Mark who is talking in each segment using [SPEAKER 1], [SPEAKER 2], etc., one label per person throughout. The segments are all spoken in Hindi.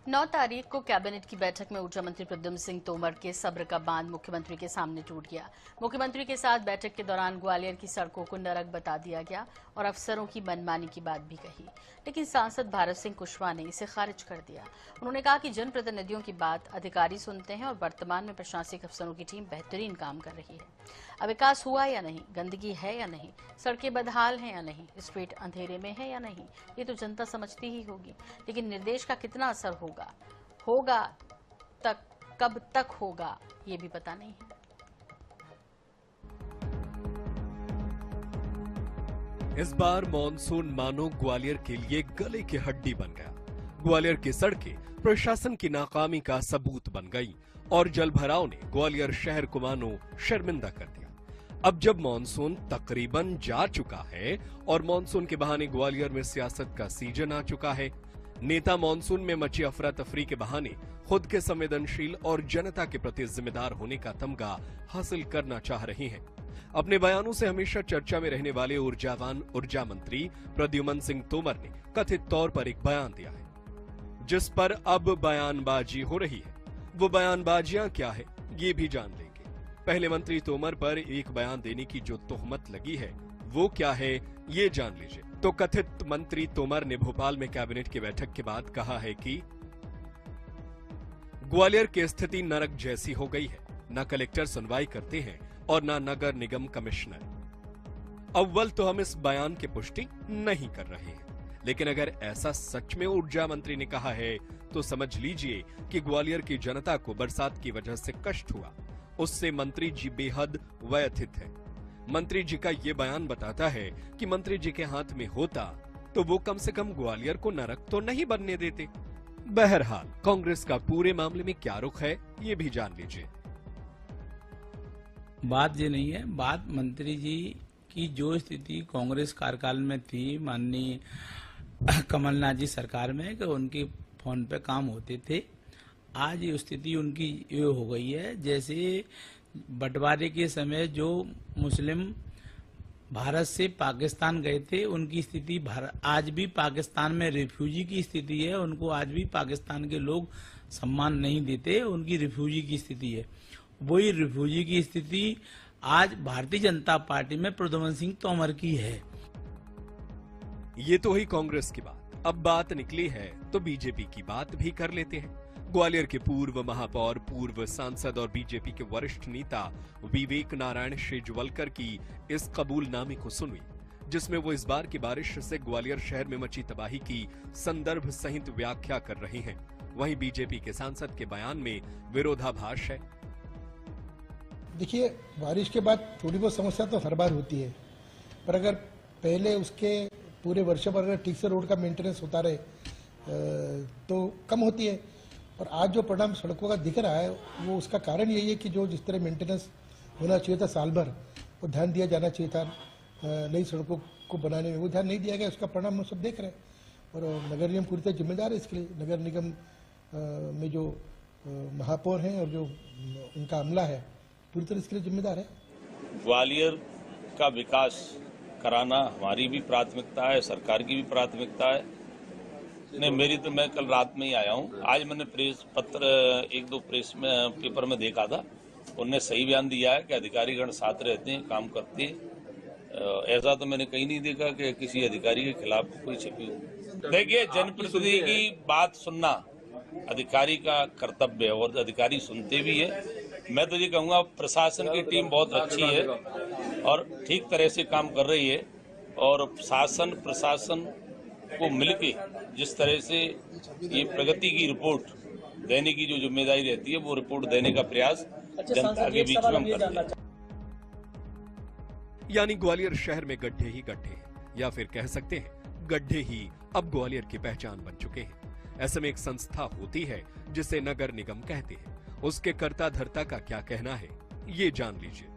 [SPEAKER 1] 9 तारीख को कैबिनेट की बैठक में ऊर्जा मंत्री प्रद्युम्न सिंह तोमर के सब्र का बांध मुख्यमंत्री के सामने टूट गया। मुख्यमंत्री के साथ बैठक के दौरान ग्वालियर की सड़कों को नरक बता दिया गया और अफसरों की मनमानी की बात भी कही, लेकिन सांसद भारत सिंह कुशवाहा ने इसे खारिज कर दिया। उन्होंने कहा कि जनप्रतिनिधियों की बात अधिकारी सुनते हैं और वर्तमान में प्रशासनिक अफसरों की टीम बेहतरीन काम कर रही है। अब विकास हुआ या नहीं, गंदगी है या नहीं, सड़कें बदहाल हैं या नहीं, स्ट्रीट अंधेरे में है या नहीं, ये तो जनता समझती ही होगी, लेकिन निर्देश का कितना असर होगा तक कब तक होगा ये भी पता नहीं है।
[SPEAKER 2] इस बार मॉनसून मानो ग्वालियर के लिए गले की हड्डी बन गया। ग्वालियर की सड़कें प्रशासन की नाकामी का सबूत बन गई और जलभराव ने ग्वालियर शहर को मानो शर्मिंदा कर दिया। अब जब मॉनसून तकरीबन जा चुका है और मॉनसून के बहाने ग्वालियर में सियासत का सीजन आ चुका है, नेता मॉनसून में मची अफरा तफरी के बहाने खुद के संवेदनशील और जनता के प्रति जिम्मेदार होने का तमगा हासिल करना चाह रहे हैं। अपने बयानों से हमेशा चर्चा में रहने वाले ऊर्जावान ऊर्जा मंत्री प्रद्युम्न सिंह तोमर ने कथित तौर पर एक बयान दिया है, जिस पर अब बयानबाजी हो रही है। वो बयानबाजियां क्या है ये भी जान लेंगे। पहले मंत्री तोमर पर एक बयान देने की जो तोहमत लगी है वो क्या है ये जान लीजिए। तो कथित मंत्री तोमर ने भोपाल में कैबिनेट की बैठक के बाद कहा है कि ग्वालियर की स्थिति नरक जैसी हो गई है। न कलेक्टर सुनवाई करते हैं और न नगर निगम कमिश्नर। अव्वल तो हम इस बयान की पुष्टि नहीं कर रहे हैं, लेकिन अगर ऐसा सच में ऊर्जा मंत्री ने कहा है तो समझ लीजिए कि ग्वालियर की जनता को बरसात की वजह से कष्ट हुआ। उससे मंत्री जी बेहद व्यथित है। मंत्री जी का ये बयान बताता है कि मंत्री जी के हाथ में होता तो वो कम से कम ग्वालियर को नरक तो नहीं बनने देते। बहरहाल कांग्रेस का पूरे मामले में क्या रुख है ये भी जान लीजिए।
[SPEAKER 3] बात ये नहीं है, बात मंत्री जी की जो स्थिति कांग्रेस कार्यकाल में थी माननीय कमलनाथ जी सरकार में कि उनके फोन पे काम होते थे, आज ये स्थिति उनकी ये हो गई है जैसे बंटवारे के समय जो मुस्लिम भारत से पाकिस्तान गए थे उनकी स्थिति आज भी पाकिस्तान में रिफ्यूजी की स्थिति है। उनको आज भी पाकिस्तान के लोग सम्मान नहीं देते, उनकी रिफ्यूजी की स्थिति है। वही रिफ्यूजी की स्थिति आज भारतीय जनता पार्टी में प्रद्युम्न सिंह तोमर की है।
[SPEAKER 2] ये तो हुई कांग्रेस की बात। अब बात निकली है तो बीजेपी की बात भी कर लेते हैं। ग्वालियर के पूर्व महापौर, पूर्व सांसद और बीजेपी के वरिष्ठ नेता विवेक नारायण शेजवलकर की इस कबूलनामे को सुनिए, जिसमें वो इस बार की बारिश से ग्वालियर शहर में मची तबाही की संदर्भ सहित व्याख्या कर रहे हैं। वहीं बीजेपी के सांसद के बयान में विरोधाभास है।
[SPEAKER 4] देखिए, बारिश के बाद थोड़ी बहुत समस्या तो हर बार होती है, पर अगर पहले उसके पूरे वर्षों पर अगर ठीक से रोड का मेंटेनेंस होता रहे तो कम होती है। और आज जो परिणाम सड़कों का दिख रहा है वो उसका कारण यही है कि जो जिस तरह मेंटेनेंस होना चाहिए था साल भर, वो ध्यान दिया जाना चाहिए था नई सड़कों को बनाने में, वो ध्यान नहीं दिया गया। उसका परिणाम हम सब देख रहे हैं और नगर निगम पूरी तरह जिम्मेदार है इसके लिए। नगर निगम में जो महापौर हैं और जो उनका अमला है पूरी तरह इसके लिए जिम्मेदार है।
[SPEAKER 5] ग्वालियर का विकास कराना हमारी भी प्राथमिकता है, सरकार की भी प्राथमिकता है। नहीं, मेरी तो मैं कल रात में ही आया हूँ। आज मैंने प्रेस पत्र एक दो प्रेस में पेपर में देखा था, उनने सही बयान दिया है कि अधिकारीगण साथ रहते हैं, काम करते हैं। ऐसा तो मैंने कहीं नहीं देखा कि किसी अधिकारी के खिलाफ कोई छिपी हो। देखिए, जनप्रतिनिधि की बात सुनना अधिकारी का कर्तव्य है और अधिकारी सुनते भी है। मैं तो ये कहूँगा प्रशासन की टीम बहुत अच्छी है और ठीक तरह से काम कर रही है और शासन प्रशासन को मिलके जिस तरह से ये प्रगति की रिपोर्ट देने की जो जिम्मेदारी रहती है वो रिपोर्ट देने का प्रयास जनता के बीच में हम करते हैं।
[SPEAKER 2] यानी ग्वालियर शहर में गड्ढे ही गड्ढे हैं, या फिर कह सकते हैं गड्ढे ही अब ग्वालियर की पहचान बन चुके हैं। ऐसे में एक संस्था होती है जिसे नगर निगम कहते हैं, उसके कर्ता धर्ता का क्या कहना है ये जान लीजिए।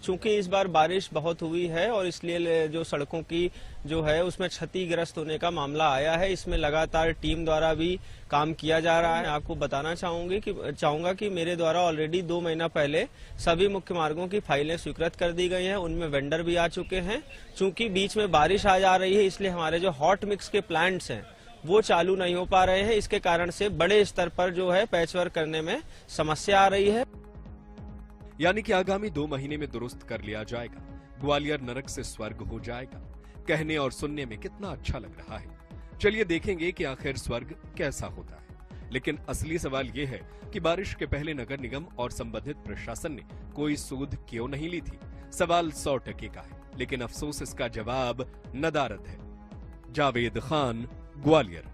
[SPEAKER 6] चूंकि इस बार बारिश बहुत हुई है और इसलिए जो सड़कों की जो है उसमें क्षतिग्रस्त होने का मामला आया है। इसमें लगातार टीम द्वारा भी काम किया जा रहा है। आपको बताना चाहूंगा कि मेरे द्वारा ऑलरेडी 2 महीना पहले सभी मुख्य मार्गों की फाइलें स्वीकृत कर दी गई हैं, उनमें वेंडर भी आ चुके हैं। चूंकि बीच में बारिश आ जा रही है इसलिए हमारे जो हॉट मिक्स के प्लांट्स हैं वो चालू नहीं हो पा रहे हैं। इसके कारण से बड़े स्तर पर जो है पैचवर्क करने में समस्या आ रही है।
[SPEAKER 2] यानी कि आगामी 2 महीने में दुरुस्त कर लिया जाएगा, ग्वालियर नरक से स्वर्ग हो जाएगा। कहने और सुनने में कितना अच्छा लग रहा है। चलिए देखेंगे कि आखिर स्वर्ग कैसा होता है। लेकिन असली सवाल ये है कि बारिश के पहले नगर निगम और संबंधित प्रशासन ने कोई सूद क्यों नहीं ली थी। सवाल 100% का है, लेकिन अफसोस इसका जवाब नदारद है। जावेद खान, ग्वालियर।